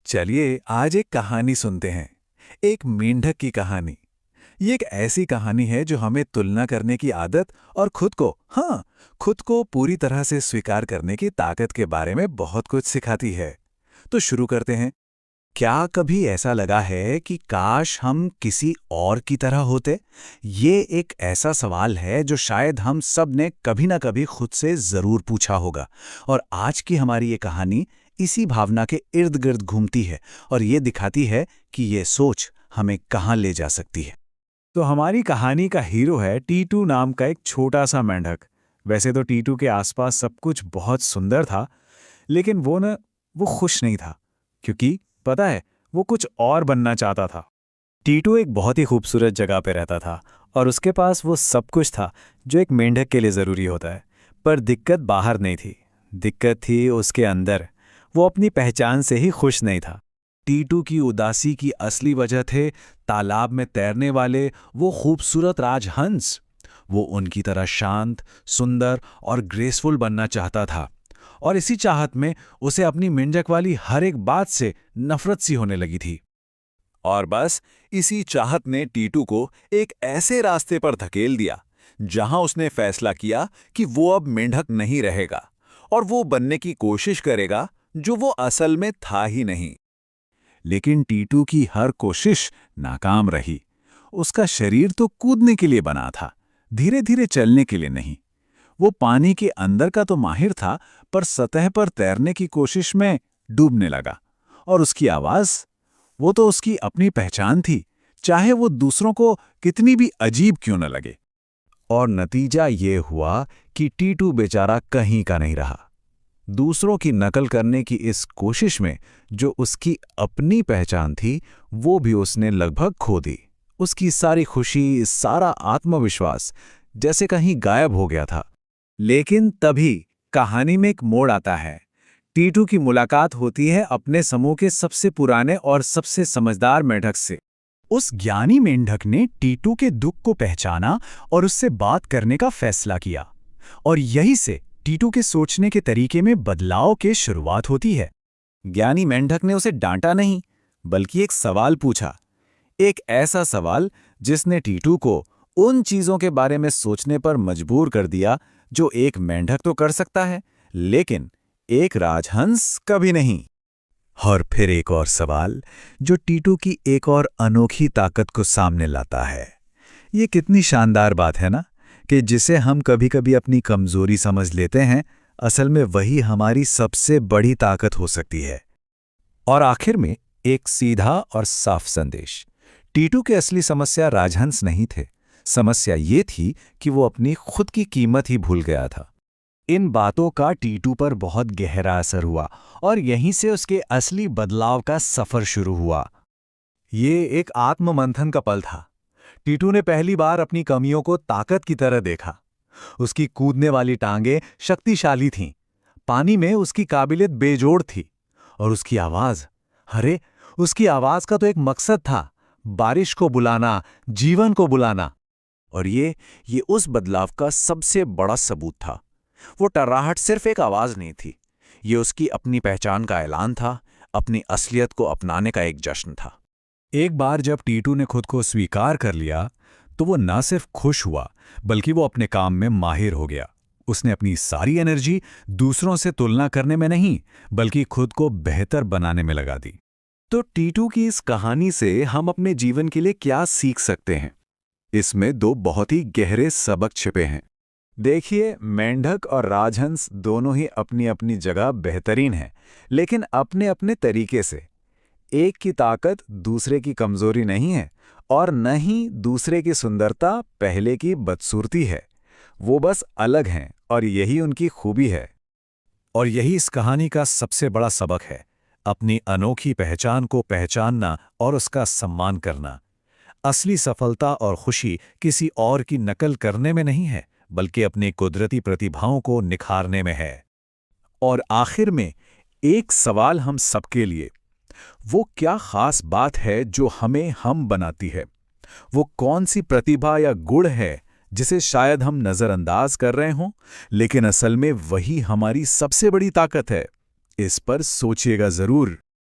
चलिए आज एक कहानी सुनते हैं। एक मेंढक की कहानी। ये एक ऐसी कहानी है जो हमें तुलना करने की आदत और खुद को पूरी तरह से स्वीकार करने की ताकत के बारे में बहुत कुछ सिखाती है। तो शुरू करते हैं। क्या कभी ऐसा लगा है कि काश हम किसी और की तरह होते? ये एक ऐसा सवाल है जो शायद हम सब ने कभी ना कभी खुद से जरूर पूछा होगा। और आज की हमारी ये कहानी इसी भावना के इर्द गिर्द घूमती है और ये दिखाती है कि ये सोच हमें कहाँ ले जा सकती है। तो हमारी कहानी का हीरो है टीटू नाम का एक छोटा सा मेंढक। वैसे तो टीटू के आसपास सब कुछ बहुत सुंदर था, लेकिन वो खुश नहीं था, क्योंकि पता है, वो कुछ और बनना चाहता था। टीटू एक बहुत ही खूबसूरत जगह पे रहता था और उसके पास वो सब कुछ था जो एक मेंढक के लिए ज़रूरी होता है। पर दिक्कत बाहर नहीं थी, दिक्कत थी उसके अंदर। वो अपनी पहचान से ही खुश नहीं था। टीटू की उदासी की असली वजह थे तालाब में तैरने वाले वो खूबसूरत राजहंस। वो उनकी तरह शांत, सुंदर और ग्रेसफुल बनना चाहता था। और इसी चाहत में उसे अपनी मेंढक वाली हर एक बात से नफरत सी होने लगी थी। और बस इसी चाहत ने टीटू को एक ऐसे रास्ते पर धकेल दिया जहां उसने फैसला किया कि वो अब मेंढक नहीं रहेगा और वो बनने की कोशिश करेगा जो वो असल में था ही नहीं। लेकिन टीटू की हर कोशिश नाकाम रही। उसका शरीर तो कूदने के लिए बना था, धीरे धीरे चलने के लिए नहीं। वो पानी के अंदर का तो माहिर था, पर सतह पर तैरने की कोशिश में डूबने लगा। और उसकी आवाज, वो तो उसकी अपनी पहचान थी, चाहे वो दूसरों को कितनी भी अजीब क्यों न लगे। और नतीजा ये हुआ कि टीटू बेचारा कहीं का नहीं रहा। दूसरों की नकल करने की इस कोशिश में जो उसकी अपनी पहचान थी, वो भी उसने लगभग खो दी। उसकी सारी खुशी, सारा आत्मविश्वास जैसे कहीं गायब हो गया था। लेकिन तभी कहानी में एक मोड़ आता है। टीटू की मुलाकात होती है अपने समूह के सबसे पुराने और सबसे समझदार मेंढक से। उस ज्ञानी मेंढक ने टीटू के दुख को पहचाना और उससे बात करने का फैसला किया। और यही से टीटू के सोचने के तरीके में बदलाव की शुरुआत होती है। ज्ञानी मेंढक ने उसे डांटा नहीं, बल्कि एक सवाल पूछा। एक ऐसा सवाल जिसने टीटू को उन चीजों के बारे में सोचने पर मजबूर कर दिया जो एक मेंढक तो कर सकता है, लेकिन एक राजहंस कभी नहीं। और फिर एक और सवाल जो टीटू की एक और अनोखी ताकत को सामने लाता है। ये कितनी शानदार बात है ना, कि जिसे हम कभी-कभी अपनी कमजोरी समझ लेते हैं, असल में वही हमारी सबसे बड़ी ताकत हो सकती है। और आखिर में एक सीधा और साफ संदेश। टीटू की असली समस्या राजहंस नहीं थे। समस्या ये थी कि वो अपनी खुद की कीमत ही भूल गया था। इन बातों का टीटू पर बहुत गहरा असर हुआ और यहीं से उसके असली बदलाव का सफर शुरू हुआ। ये एक आत्ममंथन का पल था। टीटू ने पहली बार अपनी कमियों को ताकत की तरह देखा। उसकी कूदने वाली टांगें शक्तिशाली थीं, पानी में उसकी काबिलियत बेजोड़ थी, और उसकी आवाज, अरे, उसकी आवाज का तो एक मकसद था, बारिश को बुलाना, जीवन को बुलाना। और ये उस बदलाव का सबसे बड़ा सबूत था। वो टर्राहट सिर्फ एक आवाज नहीं थी, ये उसकी अपनी पहचान का ऐलान था, अपनी असलियत को अपनाने का एक जश्न था। एक बार जब टीटू ने खुद को स्वीकार कर लिया, तो वो न सिर्फ खुश हुआ, बल्कि वो अपने काम में माहिर हो गया। उसने अपनी सारी एनर्जी दूसरों से तुलना करने में नहीं, बल्कि खुद को बेहतर बनाने में लगा दी। तो टीटू की इस कहानी से हम अपने जीवन के लिए क्या सीख सकते हैं? इसमें दो बहुत ही गहरे सबक छिपे हैं। देखिए, मेंढक और राजहंस दोनों ही अपनी अपनी जगह बेहतरीन हैं, लेकिन अपने अपने तरीके से। एक की ताकत दूसरे की कमजोरी नहीं है, और न ही दूसरे की सुंदरता पहले की बदसूरती है। वो बस अलग हैं, और यही उनकी खूबी है। और यही इस कहानी का सबसे बड़ा सबक है, अपनी अनोखी पहचान को पहचानना और उसका सम्मान करना। असली सफलता और खुशी किसी और की नकल करने में नहीं है, बल्कि अपनी कुदरती प्रतिभाओं को निखारने में है। और आखिर में एक सवाल हम सबके लिए, वो क्या खास बात है जो हमें हम बनाती है? वो कौन सी प्रतिभा या गुण है जिसे शायद हम नजरअंदाज कर रहे हों, लेकिन असल में वही हमारी सबसे बड़ी ताकत है? इस पर सोचिएगा जरूर।